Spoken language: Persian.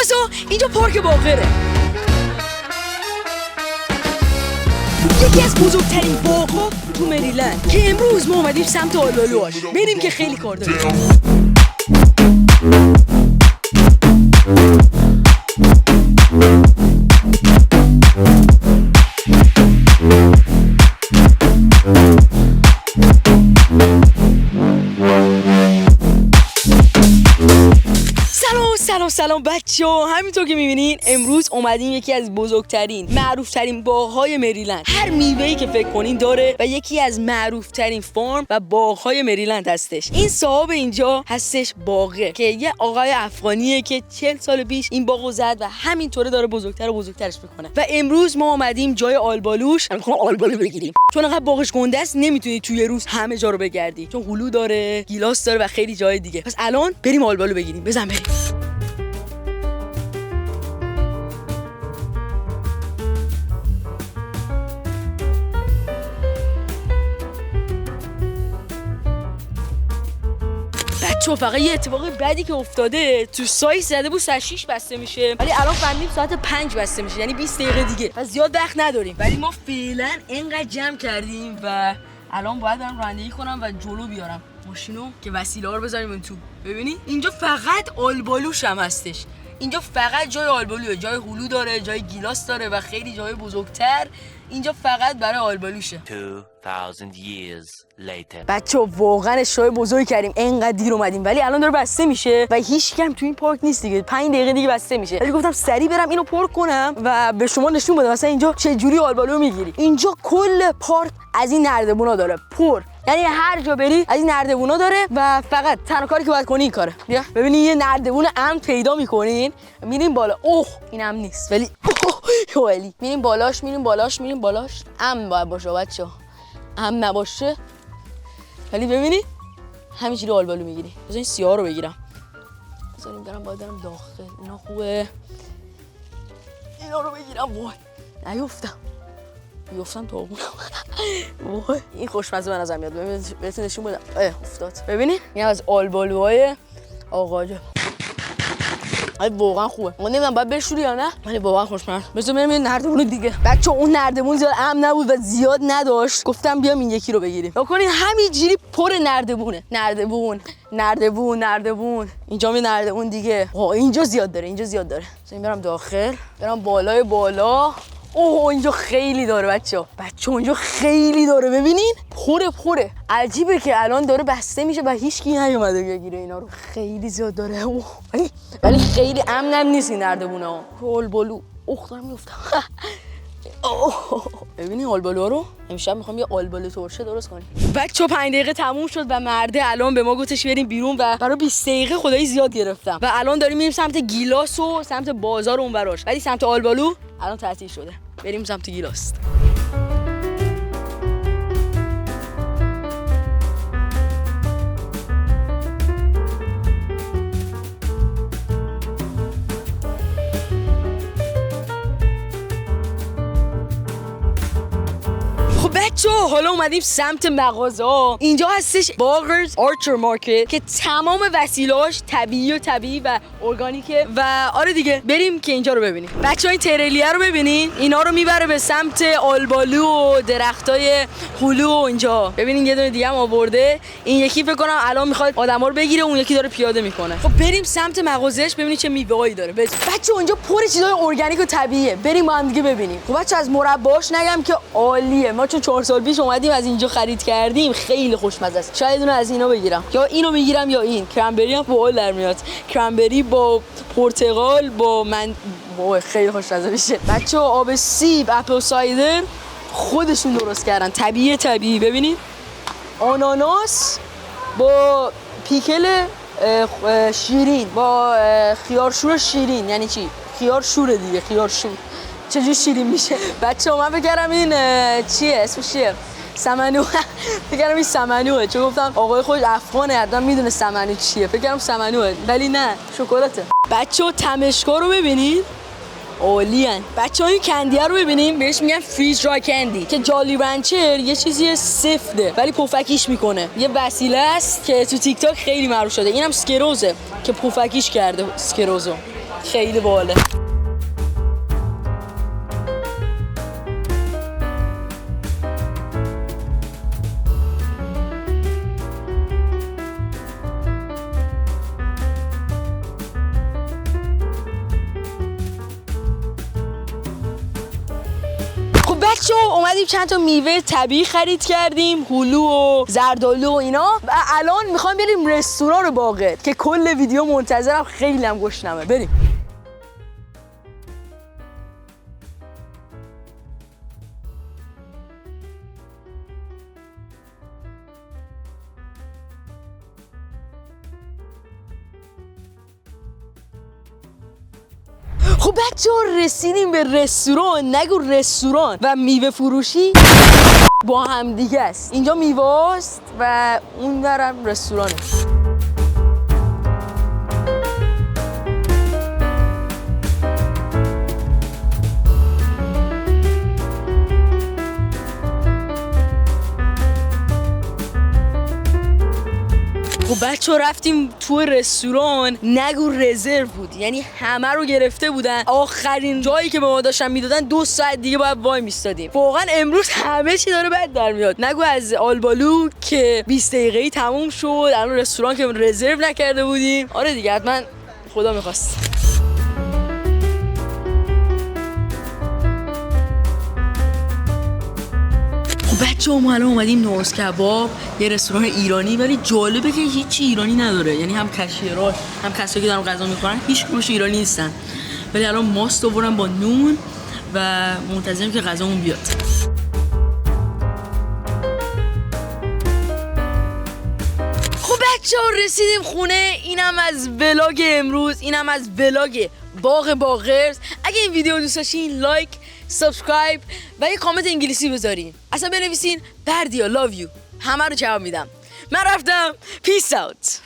رفقا اینجا پارک باقره، یکی از بزرگترین باغ‌ها تو مریلند که امروز ما اومدیم سمت آلبالوهاش بریم که خیلی کار داریم. سلام بچه‌ها، همینطور که می‌بینین امروز اومدیم یکی از بزرگترین معروف‌ترین باغ‌های مریلند، هر میوه‌ای که فکر کنین داره و یکی از معروف‌ترین فارم و باغ‌های مریلند هستش. این صاحب اینجا هستش باغه که یه آقای افغانیه که 40 سال پیش این باغو زد و همینطوره داره بزرگتر و بزرگترش می‌کنه و امروز ما اومدیم جای آلبالوش می‌خوام آلبالو بگیریم، چون انقدر باغش گنده است نمیتونی توی روز همه جا رو بگردی، چون هلو داره، گیلاس داره و خیلی جای دیگه. پس الان بریم آلبالو بگیریم. بزن بریم. بچه‌ها فقط یه اتفاق بدی که افتاده، تو سایت زده بود ساعت 6 بسته میشه ولی الان فهمیدیم ساعت 5 بسته میشه، یعنی 20 دقیقه دیگه، پس زیاد وقت نداریم. ولی ما فعلا اینقدر جمع کردیم و الان باید برم رانندگی کنم و جلو بیارم ماشینو که وسیله ها رو بذاریم اون تو. ببینید اینجا فقط آلبالوش هم هستش، اینجا فقط جای آلبالوه، جای هلو داره، جای گیلاس داره و خیلی جای بزرگتر. اینجا فقط برای آلبالوشه. 2000 years later. بچه‌ها واقعا اشتباه بزرگی کردیم، اینقدر دیر اومدیم ولی الان داره بسته میشه و هیچ کم تو این پارک نیست دیگه، 5 دقیقه دیگه بسته میشه. ولی گفتم سریع برم اینو پر کنم و به شما نشون بدم مثلا اینجا چه جوری آلبالو میگیری. اینجا کل پارک از این نردبونا داره پر، یعنی هر جا بری از این نردبونا داره و فقط تنها کاری که باید کنی این کاره. بیا ببینید یه نردبون امن پیدا میکنین، میرین بالا. اوه اینم نیست ولی ولی میریم بالاش امن باید باشه بچه‌ها، امن نباشه ولی ببینید همینجوری آلبالو میگیری. بذار این سیاه رو بگیرم، بذاریم باید برم داخل. اینا خوبه، اینا رو بگیرم. وای نیفتم تو آبونم. وای این خوشمزه به نظر میاد، بهتون نشون بدم. افتاد. ببینید این از آلبالوهای آقا جان، واقعا خوبه. من نمیدونم باید بشوری یا نه ولی واقعا خوشمزه. بذار بریم این نردبون دیگه. بچه اون نردبون زیاد امن نبود و زیاد نداشت، گفتم بیام این یکی رو بگیریم. ببینید همینجوری پر نردبونه. نردبون. اینجا می نردبون دیگه. اینجا زیاد داره. بذار برم داخل، برم بالا. اوه اینجا خیلی داره بچه‌ها اونجا خیلی داره. ببینین پره. عجیبه که الان داره بسته میشه و هیچکی نیومده بگیره اینا رو، خیلی زیاد داره. ولی خیلی امنم نیست این نردبونا. آلبالو دارم میافتم. ببینین آلبالو رو امشب میخوام یه آلبالو ترشه درست کنیم. بچه‌ها 5 دقیقه تموم شد و مرده الان به ما گفتش بریم بیرون و برای 20 دقیقه خدایی زیاد گرفتم و الان داریم میریم سمت گیلاس و سمت بازار اون براش، ولی سمت آلبالو الان تعطیل شده. بریم سمت گیلاس. بچه‌ها حالا اومدیم سمت مغازه‌ها. اینجا هستش باغرز آرچر مارکت که تمام وسیله‌اش طبیعی و ارگانیکه و آره دیگه بریم که اینجا رو ببینیم. بچه‌ها این تریلیه رو ببینین، اینا رو میبره به سمت آلبالو و درختای هلو و اینجا. ببینین یه دونه دیگه هم آورده، این یکی فکر کنم الان میخواد آدما رو بگیره، اون یکی داره پیاده میکنه. خب بریم سمت مغازه‌اش ببینیم چه میوه‌ای داره. بچه‌ها اینجا پر چیزای ارگانیک و طبیعیه، بریم با هم دیگه ببینیم. خب بچه‌ها از مرباش نگم که عالیه، ما چون 4 سال پیش اومدیم از اینجا خرید کردیم، خیلی خوشمزه است. شاید اون از اینا بگیرم یا اینو بگیرم یا این کرنبری هم باحال در میاد، کرنبری با پرتقال با خیلی خوشمزه میشه. بچه‌ها آب سیب اپل سایدر خودشون درست کردن، طبیعی. ببینید آناناس با پیکل شیرین با خیارشور شیرین. یعنی چی؟ خیارشور دیگه، خیارشور چجوری شیرین میشه؟ بچه‌ها من فکرم این چیه اسمش چیه؟ سمنو. فکرم این سمنوه، چون گفتم آقای خود افغانه حتما میدونه سمنو چیه، فکرم سمنوه ولی نه شکلاته. بچه‌ها تمشکا رو ببینید عالیان. بچه‌ها این کندیه رو ببینیم، بهش میگن فریز درای کندی که جالی رنچر یه چیزی سفته ولی پفکیش میکنه، یه وسیله است که تو تیک تاک خیلی معروف شده. اینم سکروزه که پفکیش کرده سکروزو. خیلی باله. بچه‌ها اومدیم چند تا میوه طبیعی خرید کردیم، هلو و زردآلو و اینا، و الان میخوایم بریم رستوران باقر که کل ویدیو منتظرم، خیلی هم گشنمه. بریم. خب بچه‌ها رسیدیم به رستوران. نگو رستوران و میوه فروشی با هم دیگه است. اینجا میوه است و اون درم رستورانه. خب بچه‌ها رفتیم تو رستوران، نگو رزرو بود، یعنی همه رو گرفته بودن. آخرین جایی که به ما داشتن میدادن 2 ساعت دیگه باید وای میستادیم. واقعا امروز همه چی داره بد در میاد. نگو از آلبالو که 20 دقیقه‌ای تموم شد، الان رستوران که رزرو نکرده بودیم. آره دیگه حتما خدا می‌خواست. بچه‌ها ما الان اومدیم نورس کباب، یه رستوران ایرانی، ولی جالبه که هیچی ایرانی نداره. یعنی هم کشیراش هم کسایی که دارن غذا میخورن هیچ کدومش ایرانی نیستن. ولی الان ماست آوردن با نون و منتظریم که غذامون بیاد. خب بچه‌ها رسیدیم خونه. اینم از ولاگ امروز، اینم از ولاگ باغ باقرز. اگه این ویدیو دوست داشتین لایک، سابسکرایب و یه کامنت انگلیسی بذارین. اصلا بنویسین بردیا love you. همه رو جواب میدم. من رفتم. پیس اوت.